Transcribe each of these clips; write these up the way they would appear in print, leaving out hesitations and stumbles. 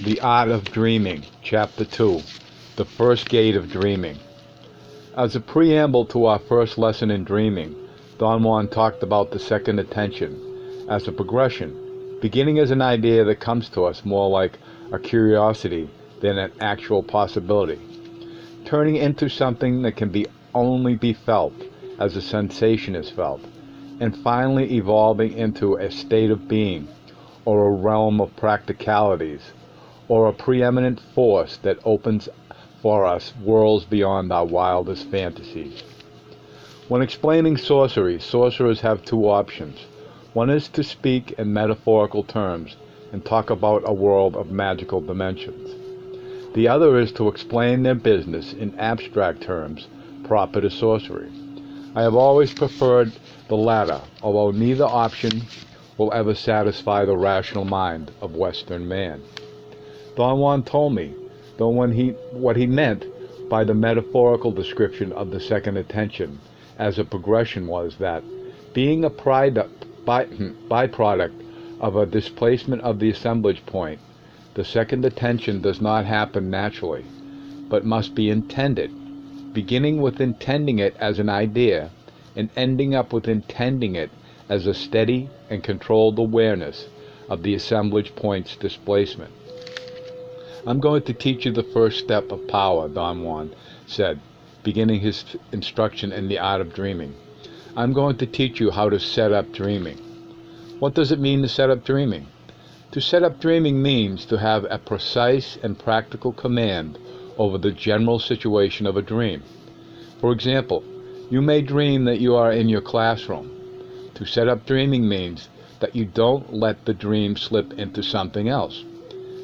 The Art of Dreaming, Chapter 2, The First Gate of Dreaming. As a preamble to our first lesson in dreaming, Don Juan talked about the second attention as a progression, beginning as an idea that comes to us more like a curiosity than an actual possibility, turning into something that can only be felt as a sensation is felt, and finally evolving into a state of being, or a realm of practicalities, or a preeminent force that opens for us worlds beyond our wildest fantasies. When explaining sorcery, sorcerers have two options. One is to speak in metaphorical terms and talk about a world of magical dimensions. The other is to explain their business in abstract terms proper to sorcery. I have always preferred the latter, although neither option will ever satisfy the rational mind of Western man. Don Juan told me, though, what he meant by the metaphorical description of the second attention as a progression was that, being a byproduct of a displacement of the assemblage point, the second attention does not happen naturally, but must be intended, beginning with intending it as an idea and ending up with intending it as a steady and controlled awareness of the assemblage point's displacement. I'm going to teach you the first step of power, Don Juan said, beginning his instruction in the art of dreaming. I'm going to teach you how to set up dreaming. What does it mean to set up dreaming? To set up dreaming means to have a precise and practical command over the general situation of a dream. For example, you may dream that you are in your classroom. To set up dreaming means that you don't let the dream slip into something else.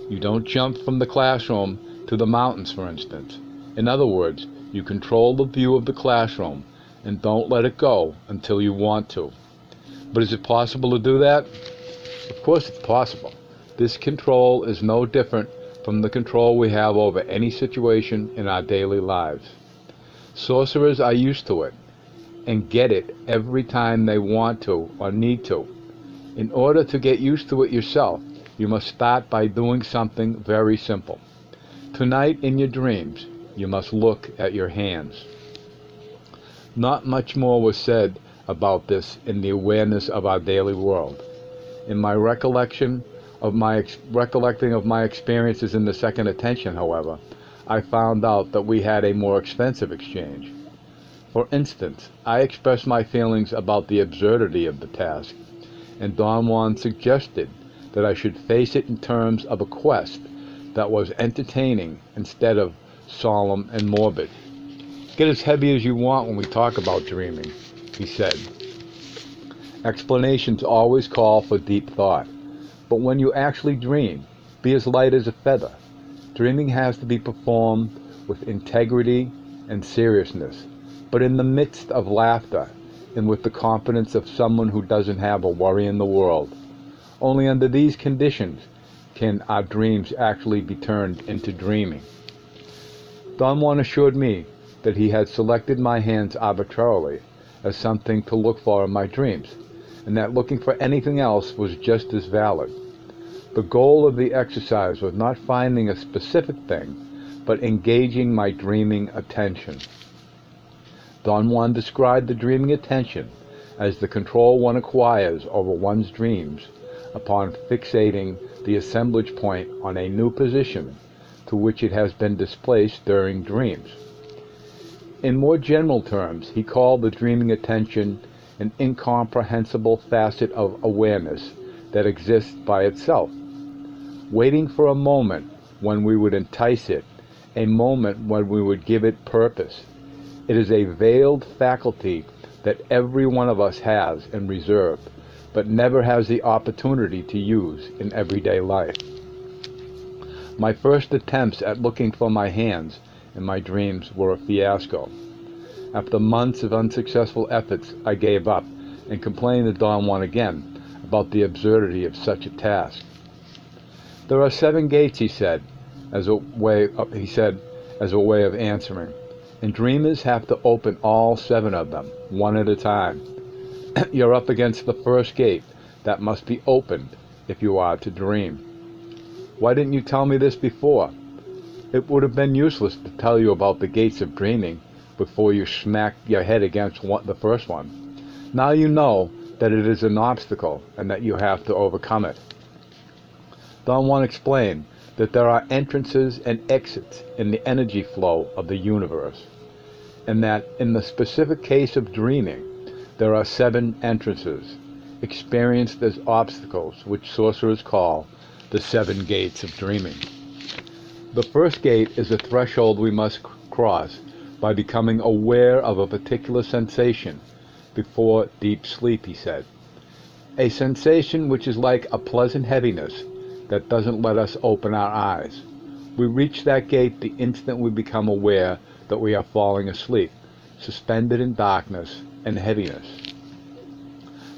You don't jump from the classroom to the mountains, for instance. In other words, you control the view of the classroom and don't let it go until you want to. But is it possible to do that? Of course it's possible. This control is no different from the control we have over any situation in our daily lives. Sorcerers are used to it and get it every time they want to or need to. In order to get used to it yourself, you must start by doing something very simple. Tonight in your dreams, you must look at your hands. Not much more was said about this in the awareness of our daily world. In my recollecting of my experiences in the second attention, however, I found out that we had a more expensive exchange. For instance, I expressed my feelings about the absurdity of the task, and Don Juan suggested that I should face it in terms of a quest that was entertaining instead of solemn and morbid. Get as heavy as you want when we talk about dreaming, he said. Explanations always call for deep thought, but when you actually dream, be as light as a feather. Dreaming has to be performed with integrity and seriousness, but in the midst of laughter and with the confidence of someone who doesn't have a worry in the world. Only under these conditions can our dreams actually be turned into dreaming. Don Juan assured me that he had selected my hands arbitrarily as something to look for in my dreams, and that looking for anything else was just as valid. The goal of the exercise was not finding a specific thing, but engaging my dreaming attention. Don Juan described the dreaming attention as the control one acquires over one's dreams upon fixating the assemblage point on a new position to which it has been displaced during dreams. In more general terms, he called the dreaming attention an incomprehensible facet of awareness that exists by itself, waiting for a moment when we would entice it, a moment when we would give it purpose. It is a veiled faculty that every one of us has in reserve, but never has the opportunity to use in everyday life. My first attempts at looking for my hands in my dreams were a fiasco. After months of unsuccessful efforts, I gave up and complained to Don Juan again about the absurdity of such a task. There are 7 gates, he said, as a way of answering, and dreamers have to open all 7 of them, one at a time. You're up against the first gate that must be opened if you are to dream. Why didn't you tell me this before? It would have been useless to tell you about the gates of dreaming before you smacked your head against the first one. Now you know that it is an obstacle and that you have to overcome it. Don Juan explained that there are entrances and exits in the energy flow of the universe, and that in the specific case of dreaming, there are 7 entrances, experienced as obstacles, which sorcerers call the 7 gates of dreaming. The first gate is a threshold we must cross by becoming aware of a particular sensation before deep sleep, he said. A sensation which is like a pleasant heaviness that doesn't let us open our eyes. We reach that gate the instant we become aware that we are falling asleep, suspended in darkness and heaviness.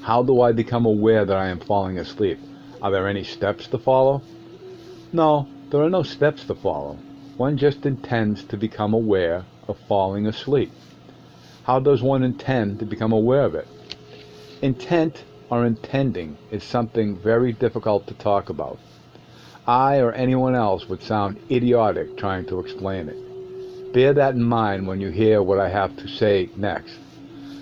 How do I become aware that I am falling asleep? Are there any steps to follow? No, there are no steps to follow. One just intends to become aware of falling asleep. How does one intend to become aware of it? Intent or intending is something very difficult to talk about. I or anyone else would sound idiotic trying to explain it. Bear that in mind when you hear what I have to say next.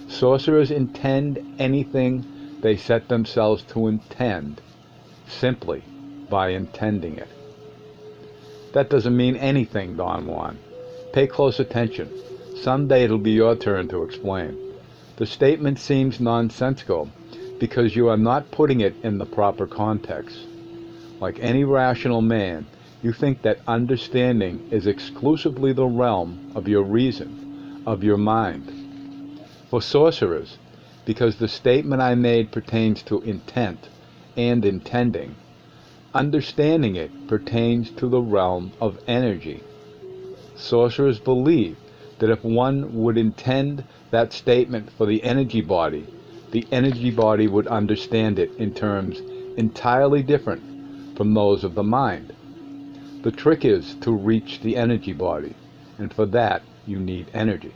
Sorcerers intend anything they set themselves to intend simply by intending it. That doesn't mean anything, Don Juan. Pay close attention. Someday it'll be your turn to explain. The statement seems nonsensical because you are not putting it in the proper context. Like any rational man, you think that understanding is exclusively the realm of your reason, of your mind. For sorcerers, because the statement I made pertains to intent and intending, understanding it pertains to the realm of energy. Sorcerers believe that if one would intend that statement for the energy body would understand it in terms entirely different from those of the mind. The trick is to reach the energy body, and for that you need energy.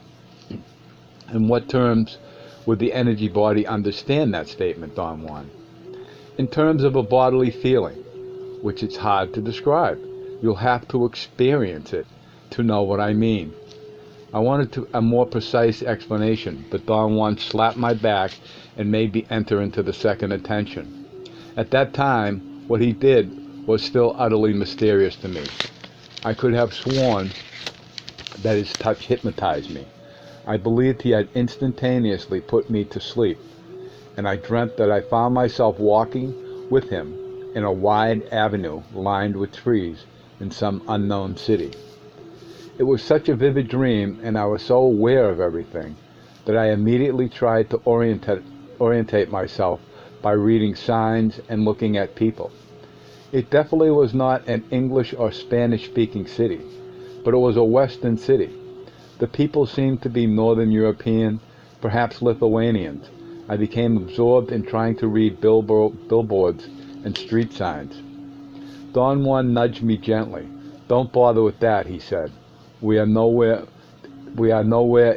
In what terms would the energy body understand that statement, Don Juan? In terms of a bodily feeling, which it's hard to describe. You'll have to experience it to know what I mean. I wanted a more precise explanation, but Don Juan slapped my back and made me enter into the second attention. At that time, what he did was still utterly mysterious to me. I could have sworn that his touch hypnotized me. I believed he had instantaneously put me to sleep, and I dreamt that I found myself walking with him in a wide avenue lined with trees in some unknown city. It was such a vivid dream, and I was so aware of everything, that I immediately tried to orientate myself by reading signs and looking at people. It definitely was not an English or Spanish-speaking city, but it was a Western city. The people seemed to be Northern European, perhaps Lithuanians. I became absorbed in trying to read billboards and street signs. Don Juan nudged me gently. "Don't bother with that," he said. We are nowhere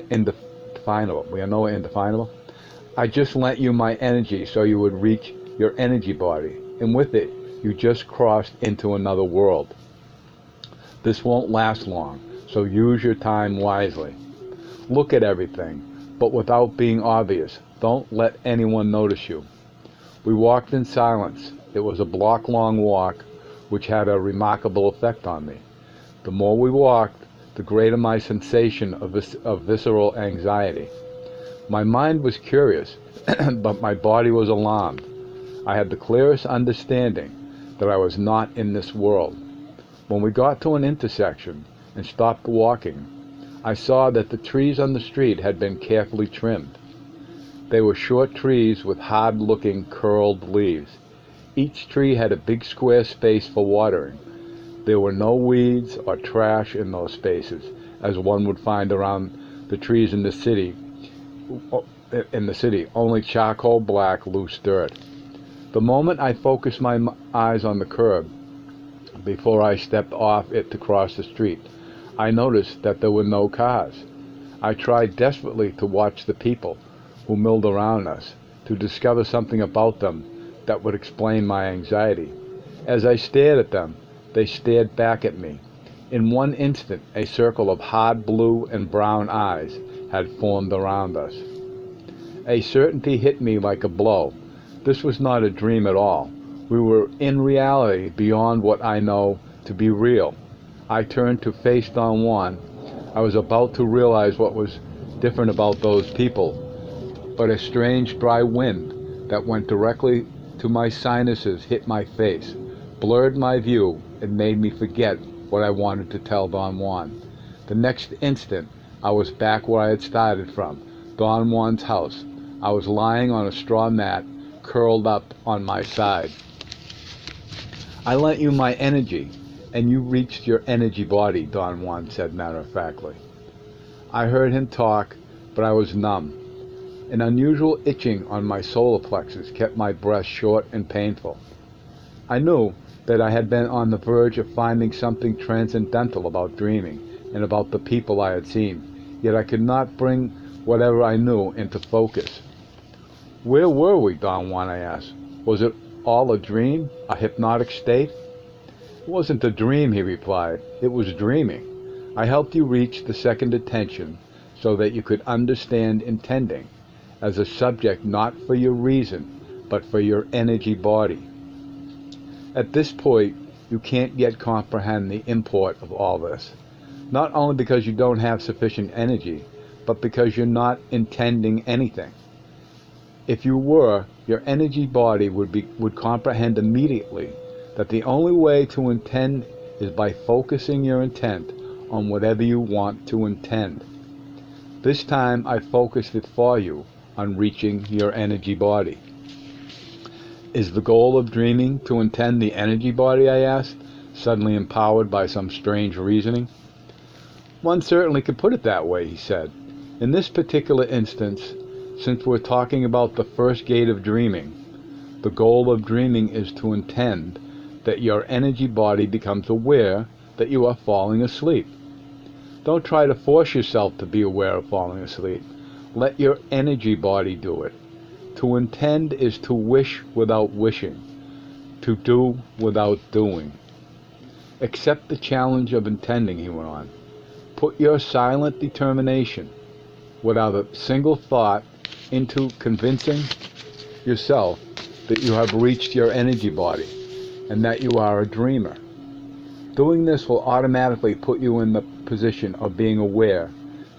indefinable. I just lent you my energy so you would reach your energy body, and with it, you just crossed into another world. This won't last long, so use your time wisely. Look at everything, but without being obvious. Don't let anyone notice you. We walked in silence. It was a block-long walk, which had a remarkable effect on me. The more we walked, the greater my sensation of visceral anxiety. My mind was curious, but my body was alarmed. I had the clearest understanding that I was not in this world. When we got to an intersection and stopped walking, I saw that the trees on the street had been carefully trimmed. They were short trees with hard-looking curled leaves. Each tree had a big square space for watering. There were no weeds or trash in those spaces, as one would find around the trees in the city, only charcoal black loose dirt. The moment I focused my eyes on the curb, before I stepped off it to cross the street, I noticed that there were no cars. I tried desperately to watch the people who milled around us, to discover something about them that would explain my anxiety. As I stared at them, They stared back at me. In one instant, a circle of hard blue and brown eyes had formed around us. A certainty hit me like a blow. This was not a dream at all. We were in reality beyond what I know to be real. I turned to face Don Juan. I was about to realize what was different about those people, but a strange dry wind that went directly to my sinuses hit my face, blurred my view, and made me forget what I wanted to tell Don Juan. The next instant, I was back where I had started from, Don Juan's house. I was lying on a straw mat, curled up on my side. I lent you my energy, and you reached your energy body, Don Juan said matter-of-factly. I heard him talk, but I was numb. An unusual itching on my solar plexus kept my breath short and painful. I knew that I had been on the verge of finding something transcendental about dreaming and about the people I had seen, yet I could not bring whatever I knew into focus. Where were we, Don Juan, I asked. Was it all a dream, a hypnotic state? It wasn't a dream, he replied. It was dreaming. I helped you reach the second attention so that you could understand intending as a subject not for your reason, but for your energy body. At this point, you can't yet comprehend the import of all this, not only because you don't have sufficient energy, but because you're not intending anything. If you were, your energy body would comprehend immediately that the only way to intend is by focusing your intent on whatever you want to intend. This time I focused it for you on reaching your energy body. Is the goal of dreaming to intend the energy body, I asked, suddenly empowered by some strange reasoning. One certainly could put it that way, he said. In this particular instance, since we're talking about the first gate of dreaming, the goal of dreaming is to intend that your energy body becomes aware that you are falling asleep. Don't try to force yourself to be aware of falling asleep. Let your energy body do it. To intend is to wish without wishing, to do without doing. Accept the challenge of intending, he went on. Put your silent determination, without a single thought, into convincing yourself that you have reached your energy body and that you are a dreamer. Doing this will automatically put you in the position of being aware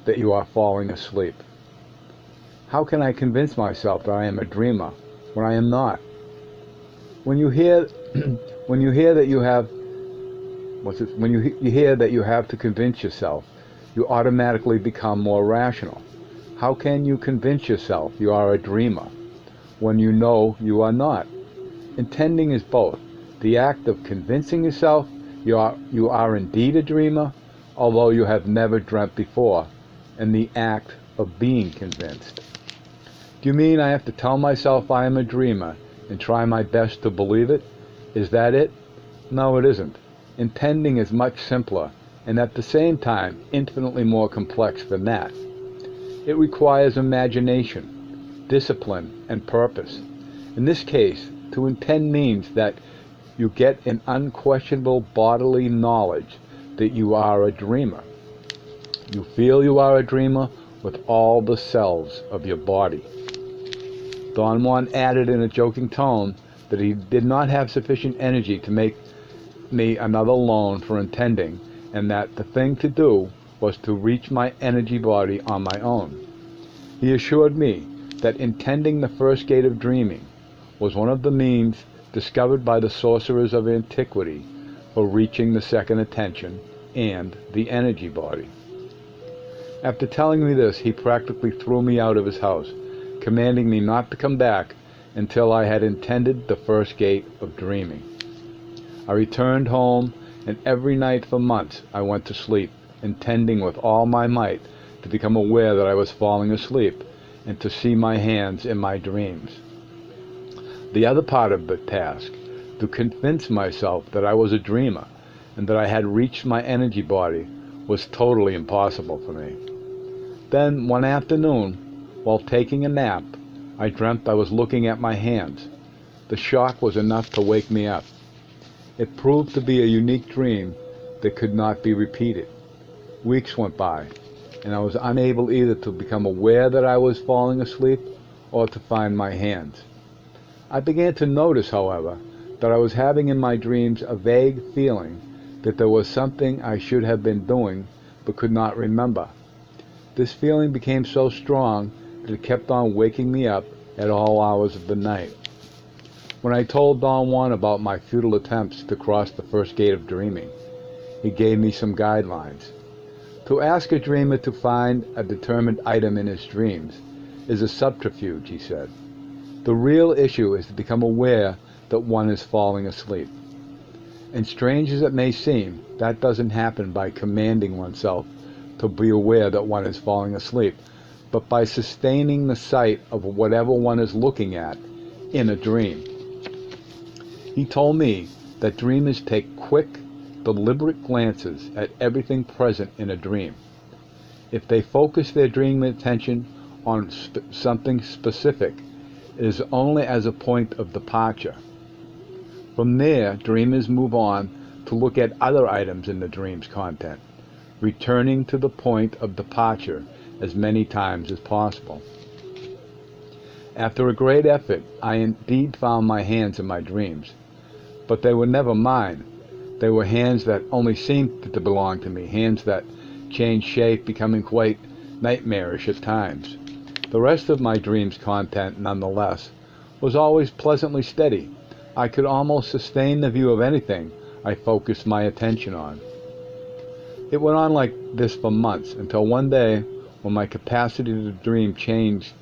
that you are falling asleep. How can I convince myself that I am a dreamer when I am not? When you hear that you have you hear that you have to convince yourself, you automatically become more rational. How can you convince yourself you are a dreamer when you know you are not? Intending is both the act of convincing yourself you are indeed a dreamer, although you have never dreamt before, and the act of being convinced. Do you mean I have to tell myself I am a dreamer and try my best to believe it? Is that it? No, it isn't. Intending is much simpler, and at the same time infinitely more complex than that. It requires imagination, discipline, and purpose. In this case, to intend means that you get an unquestionable bodily knowledge that you are a dreamer. You feel you are a dreamer with all the cells of your body. Don Juan added in a joking tone that he did not have sufficient energy to make me another loan for intending, and that the thing to do was to reach my energy body on my own. He assured me that intending the first gate of dreaming was one of the means discovered by the sorcerers of antiquity for reaching the second attention and the energy body. After telling me this, he practically threw me out of his house, commanding me not to come back until I had intended the first gate of dreaming. I returned home, and every night for months I went to sleep, intending with all my might to become aware that I was falling asleep and to see my hands in my dreams. The other part of the task, to convince myself that I was a dreamer and that I had reached my energy body, was totally impossible for me. Then, one afternoon, while taking a nap, I dreamt I was looking at my hands. The shock was enough to wake me up. It proved to be a unique dream that could not be repeated. Weeks went by, and I was unable either to become aware that I was falling asleep or to find my hands. I began to notice, however, that I was having in my dreams a vague feeling that there was something I should have been doing but could not remember. This feeling became so strong that it kept on waking me up at all hours of the night. When I told Don Juan about my futile attempts to cross the first gate of dreaming, he gave me some guidelines. To ask a dreamer to find a determined item in his dreams is a subterfuge, he said. The real issue is to become aware that one is falling asleep. And strange as it may seem, that doesn't happen by commanding oneself to be aware that one is falling asleep, but by sustaining the sight of whatever one is looking at in a dream. He told me that dreamers take quick, deliberate glances at everything present in a dream. If they focus their dream attention on something specific, it is only as a point of departure. From there, dreamers move on to look at other items in the dream's content, returning to the point of departure as many times as possible. After a great effort, I indeed found my hands in my dreams, but they were never mine. They were hands that only seemed to belong to me, hands that changed shape, becoming quite nightmarish at times. The rest of my dream's content, nonetheless, was always pleasantly steady. I could almost sustain the view of anything I focused my attention on. It went on like this for months, until one day, when my capacity to dream changed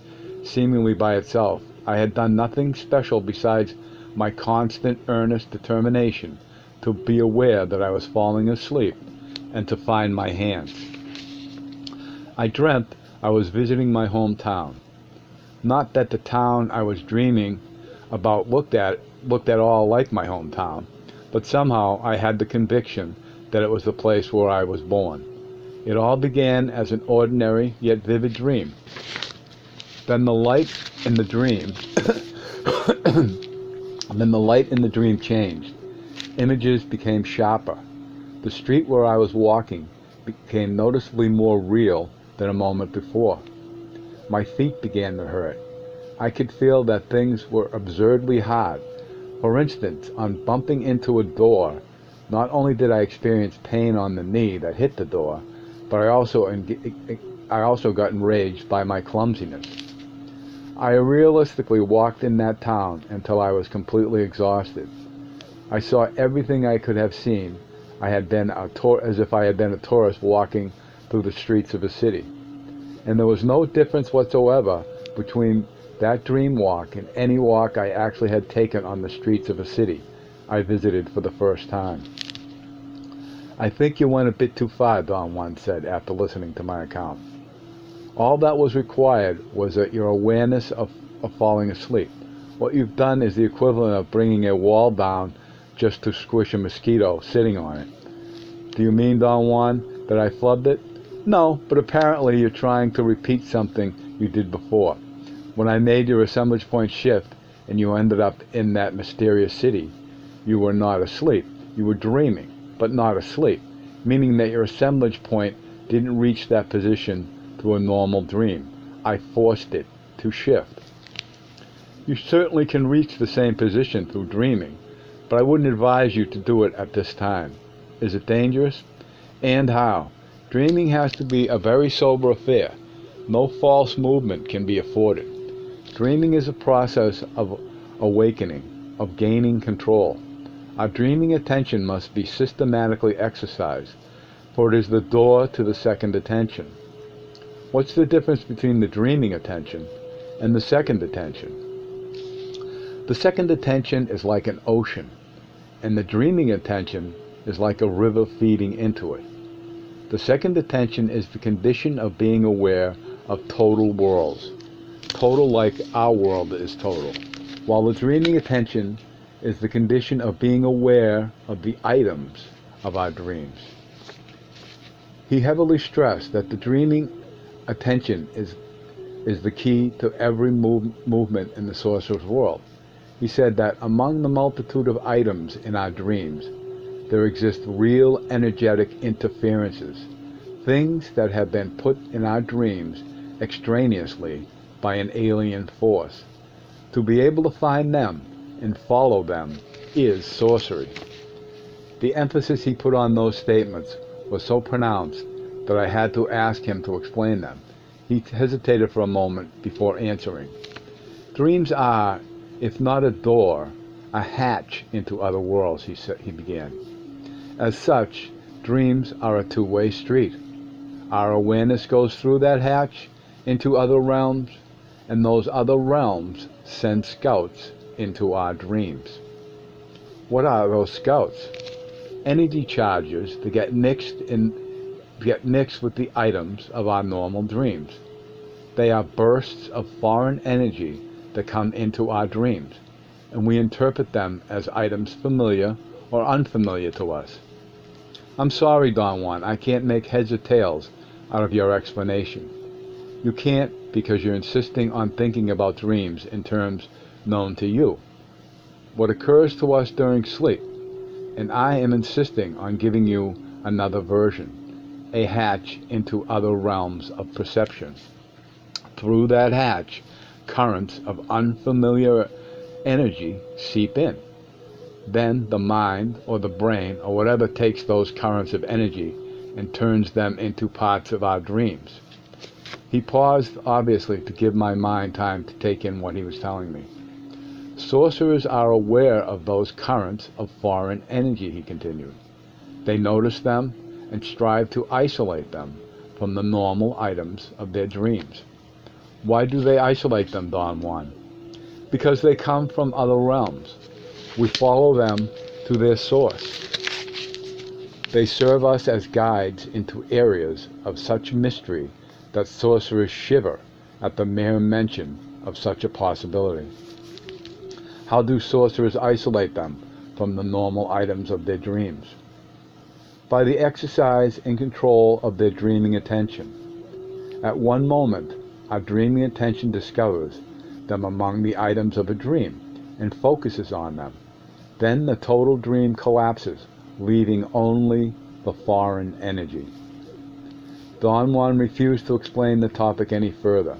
seemingly by itself. I had done nothing special besides my constant, earnest determination to be aware that I was falling asleep and to find my hands. I dreamt I was visiting my hometown. Not that the town I was dreaming about looked at all like my hometown, but somehow I had the conviction that it was the place where I was born. It all began as an ordinary yet vivid dream. Then the light in the dream changed. Images became sharper. The street where I was walking became noticeably more real than a moment before. My feet began to hurt. I could feel that things were absurdly hard. For instance, on bumping into a door, not only did I experience pain on the knee that hit the door, but I also got enraged by my clumsiness. I realistically walked in that town until I was completely exhausted. I saw everything I could have seen. As if I had been a tourist walking through the streets of a city. And there was no difference whatsoever between that dream walk and any walk I actually had taken on the streets of a city I visited for the first time. "I think you went a bit too far," Don once said after listening to my account. "All that was required was your awareness of falling asleep. What you've done is the equivalent of bringing a wall down just to squish a mosquito sitting on it." "Do you mean, Don Juan, that I flubbed it?" "No, but apparently you're trying to repeat something you did before. When I made your assemblage point shift and you ended up in that mysterious city, you were not asleep. You were dreaming, but not asleep, meaning that your assemblage point didn't reach that position through a normal dream. I forced it to shift." "You certainly can reach the same position through dreaming, but I wouldn't advise you to do it at this time. Is it dangerous?" "And how? Dreaming has to be a very sober affair. No false movement can be afforded. Dreaming is a process of awakening, of gaining control. Our dreaming attention must be systematically exercised, for it is the door to the second attention." "What's the difference between the dreaming attention and the second attention?" "The second attention is like an ocean, and the dreaming attention is like a river feeding into it. The second attention is the condition of being aware of total worlds, total like our world is total, while the dreaming attention is the condition of being aware of the items of our dreams." He heavily stressed that the dreaming attention is the key to every movement in the sorcerer's world. He said that among the multitude of items in our dreams, there exist real energetic interferences, things that have been put in our dreams extraneously by an alien force. To be able to find them and follow them is sorcery. The emphasis he put on those statements was so pronounced that I had to ask him to explain them. He hesitated for a moment before answering. Dreams are, if not a door, a hatch into other worlds, he began. As such, dreams are a two-way street. Our awareness goes through that hatch into other realms, and those other realms send scouts into our dreams. What are those scouts? Energy charges that get mixed with the items of our normal dreams. They are bursts of foreign energy that come into our dreams, and we interpret them as items familiar or unfamiliar to us. I'm sorry, Don Juan, I can't make heads or tails out of your explanation. You can't because you're insisting on thinking about dreams in terms known to you. What occurs to us during sleep, and I am insisting on giving you another version, a hatch into other realms of perception. Through that hatch, currents of unfamiliar energy seep in. Then the mind or the brain or whatever takes those currents of energy and turns them into parts of our dreams. He paused, obviously, to give my mind time to take in what he was telling me. Sorcerers are aware of those currents of foreign energy, he continued. They notice them and strive to isolate them from the normal items of their dreams. Why do they isolate them, Don Juan? Because they come from other realms. We follow them to their source. They serve us as guides into areas of such mystery that sorcerers shiver at the mere mention of such a possibility. How do sorcerers isolate them from the normal items of their dreams? By the exercise and control of their dreaming attention. At one moment, our dreaming attention discovers them among the items of a dream and focuses on them. Then the total dream collapses, leaving only the foreign energy. Don Juan refused to explain the topic any further.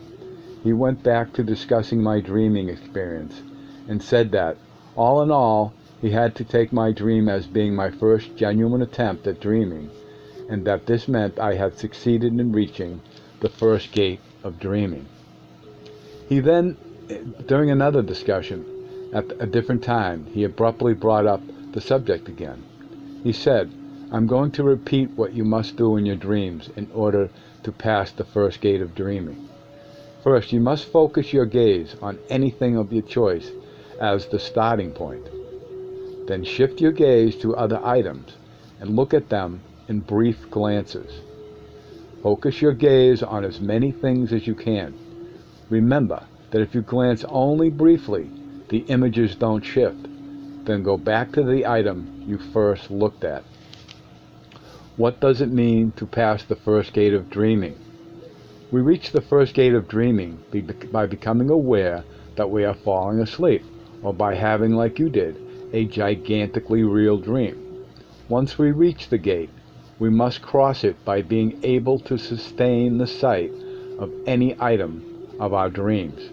He went back to discussing my dreaming experience and said that, all in all, he had to take my dream as being my first genuine attempt at dreaming, and that this meant I had succeeded in reaching the first gate of dreaming. He then, during another discussion, at a different time, he abruptly brought up the subject again. He said, I'm going to repeat what you must do in your dreams in order to pass the first gate of dreaming. First, you must focus your gaze on anything of your choice as the starting point. Then shift your gaze to other items and look at them in brief glances. Focus your gaze on as many things as you can. Remember that if you glance only briefly, the images don't shift. Then go back to the item you first looked at. What does it mean to pass the first gate of dreaming? We reach the first gate of dreaming by becoming aware that we are falling asleep, or by having, like you did, a gigantically real dream. Once we reach the gate, we must cross it by being able to sustain the sight of any item of our dreams.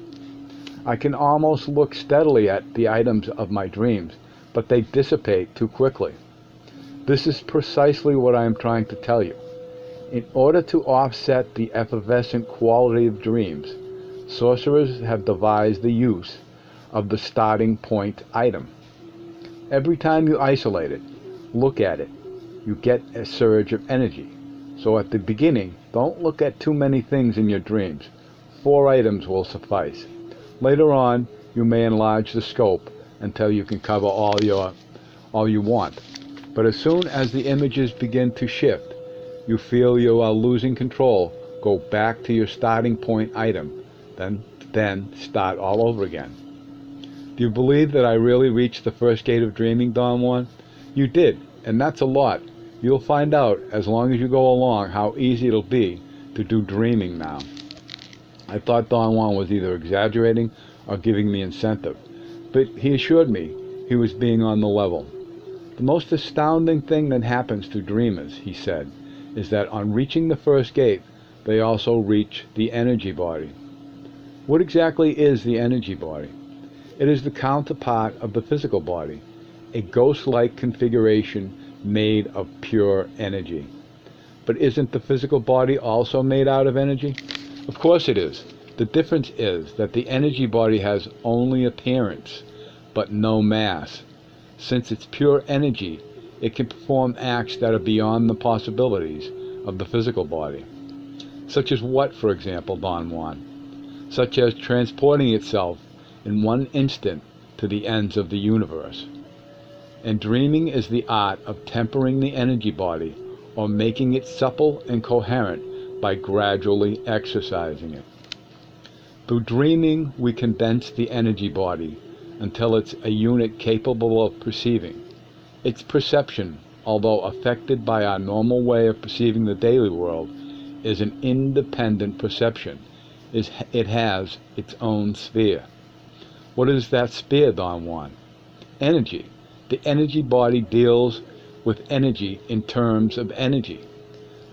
I can almost look steadily at the items of my dreams, but they dissipate too quickly. This is precisely what I am trying to tell you. In order to offset the effervescent quality of dreams, sorcerers have devised the use of the starting point item. Every time you isolate it, look at it, you get a surge of energy. So at the beginning, don't look at too many things in your dreams. 4 items will suffice. Later on, you may enlarge the scope until you can cover all you want. But as soon as the images begin to shift, you feel you are losing control, go back to your starting point item, then start all over again. Do you believe that I really reached the first gate of dreaming, Don Juan? You did, and that's a lot. You'll find out, as long as you go along, how easy it'll be to do dreaming now. I thought Don Juan was either exaggerating or giving me incentive. but he assured me he was being on the level. The most astounding thing that happens to dreamers, he said, is that on reaching the first gate, they also reach the energy body. What exactly is the energy body? It is the counterpart of the physical body, a ghost-like configuration made of pure energy. But isn't the physical body also made out of energy? Of course it is. The difference is that the energy body has only appearance, but no mass. Since it's pure energy, it can perform acts that are beyond the possibilities of the physical body. Such as what, for example, Don Juan? Such as transporting itself in one instant to the ends of the universe. And dreaming is the art of tempering the energy body or making it supple and coherent by gradually exercising it. Through dreaming, we condense the energy body until it's a unit capable of perceiving. Its perception, although affected by our normal way of perceiving the daily world, is an independent perception. It has its own sphere. What is that sphere, Don Juan? Energy. The energy body deals with energy in terms of energy.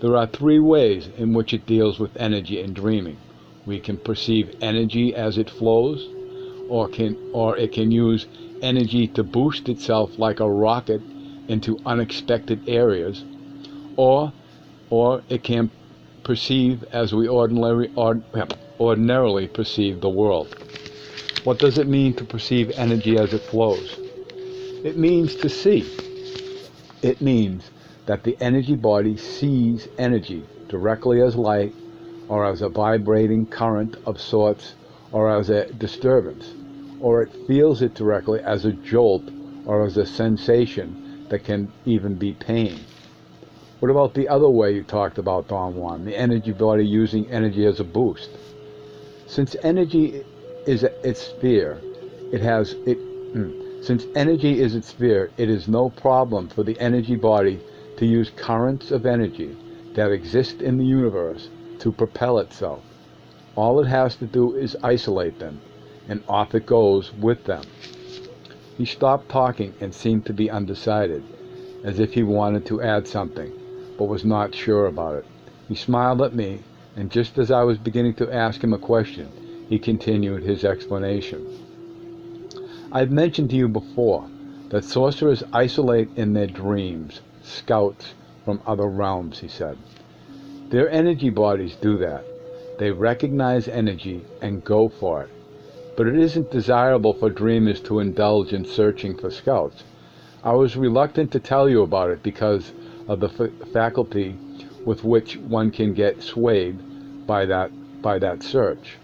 There are three ways in which it deals with energy in dreaming. We can perceive energy as it flows, or it can use energy to boost itself like a rocket into unexpected areas, or it can perceive as we ordinarily perceive the world. What does it mean to perceive energy as it flows? It means to see. It means that the energy body sees energy directly as light, or as a vibrating current of sorts, or as a disturbance, or it feels it directly as a jolt, or as a sensation that can even be pain. What about the other way you talked about, Don Juan, the energy body using energy as a boost? Since energy is its sphere, since energy is its sphere, it is no problem for the energy body to use currents of energy that exist in the universe to propel itself. All it has to do is isolate them, and off it goes with them. He stopped talking and seemed to be undecided, as if he wanted to add something, but was not sure about it. He smiled at me, and just as I was beginning to ask him a question, he continued his explanation. I've mentioned to you before that sorcerers isolate in their dreams scouts from other realms, he said. Their energy bodies do that. They recognize energy and go for it. But it isn't desirable for dreamers to indulge in searching for scouts. I was reluctant to tell you about it because of the faculty with which one can get swayed by that search.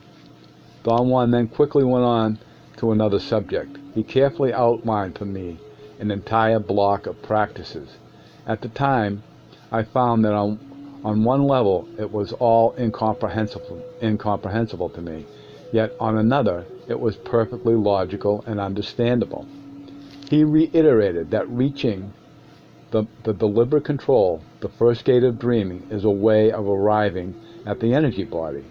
Don Juan then quickly went on to another subject. He carefully outlined for me an entire block of practices. At the time, I found that on one level it was all incomprehensible to me, yet on another it was perfectly logical and understandable. He reiterated that reaching the deliberate control, the first gate of dreaming, is a way of arriving at the energy body.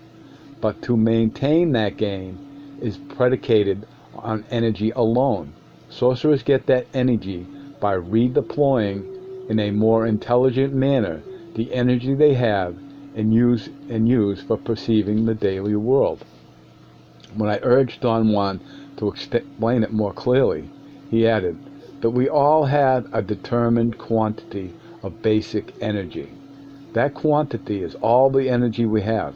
But to maintain that gain is predicated on energy alone. Sorcerers get that energy by redeploying in a more intelligent manner the energy they have and use for perceiving the daily world. When I urged Don Juan to explain it more clearly, he added that we all had a determined quantity of basic energy. That quantity is all the energy we have,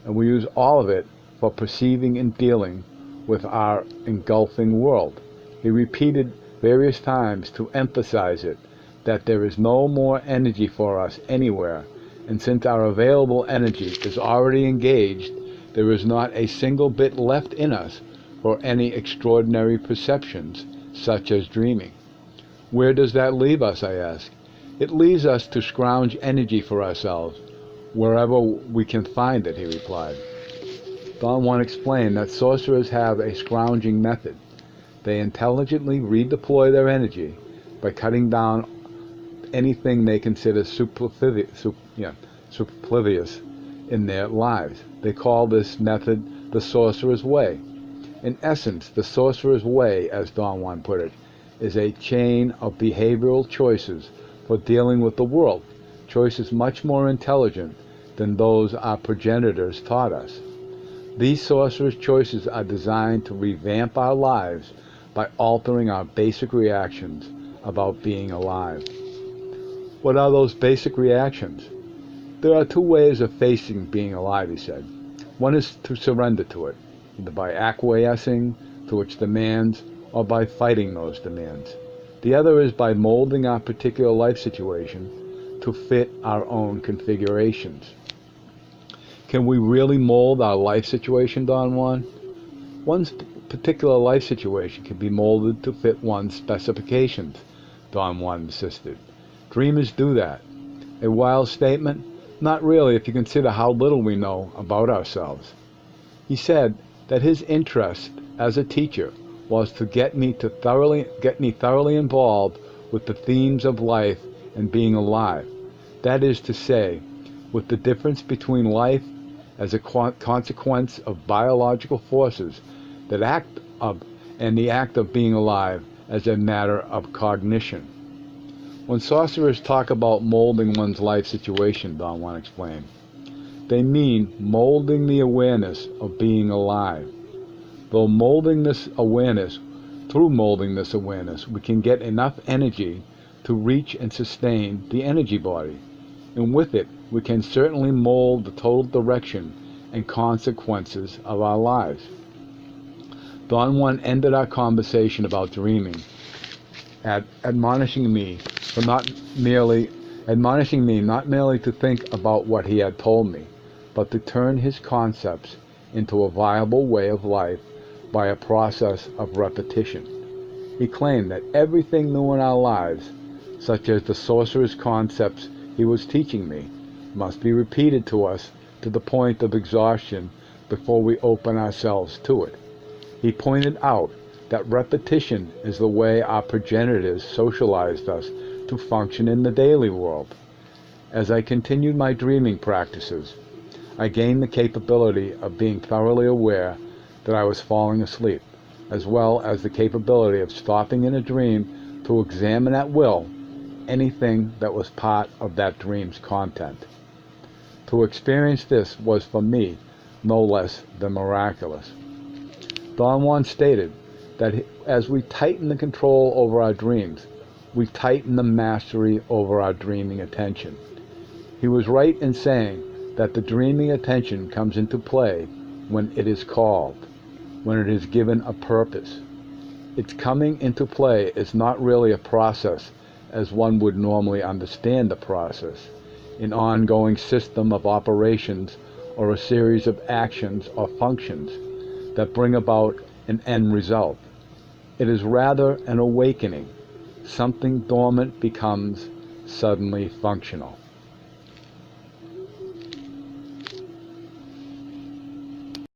and we use all of it for perceiving and dealing with our engulfing world. He repeated various times to emphasize it, that there is no more energy for us anywhere, and since our available energy is already engaged, there is not a single bit left in us for any extraordinary perceptions, such as dreaming. Where does that leave us, I asked. It leaves us to scrounge energy for ourselves, wherever we can find it, he replied. Don Juan explained that sorcerers have a scrounging method. They intelligently redeploy their energy by cutting down anything they consider superfluous in their lives. They call this method the sorcerer's way. In essence, the sorcerer's way, as Don Juan put it, is a chain of behavioral choices for dealing with the world, choices much more intelligent than those our progenitors taught us. These sorcerer's choices are designed to revamp our lives by altering our basic reactions about being alive. What are those basic reactions? There are two ways of facing being alive, he said. One is to surrender to it, either by acquiescing to its demands or by fighting those demands. The other is by molding our particular life situation to fit our own configurations. Can we really mold our life situation, Don Juan? One's particular life situation can be molded to fit one's specifications, Don Juan insisted. Dreamers do that. A wild statement? Not really if you consider how little we know about ourselves. He said that his interest as a teacher was to get me thoroughly involved with the themes of life and being alive. That is to say, with the difference between life as a consequence of biological forces that act of, and the act of being alive as a matter of cognition. When sorcerers talk about molding one's life situation, Don Juan explained, they mean molding the awareness of being alive. Through molding this awareness, we can get enough energy to reach and sustain the energy body. And with it, we can certainly mold the total direction and consequences of our lives. Don Juan ended our conversation about dreaming, admonishing me not merely to think about what he had told me, but to turn his concepts into a viable way of life by a process of repetition. He claimed that everything new in our lives, such as the sorcerer's concepts he was teaching me, must be repeated to us to the point of exhaustion before we open ourselves to it. He pointed out that repetition is the way our progenitors socialized us to function in the daily world. As I continued my dreaming practices, I gained the capability of being thoroughly aware that I was falling asleep, as well as the capability of stopping in a dream to examine at will anything that was part of that dream's content. To experience this was for me no less than miraculous. Don Juan stated that as we tighten the control over our dreams, we tighten the mastery over our dreaming attention. He was right in saying that the dreaming attention comes into play when it is called, when it is given a purpose. Its coming into play is not really a process as one would normally understand the process, an ongoing system of operations or a series of actions or functions that bring about an end result. It is rather an awakening. Something dormant becomes suddenly functional.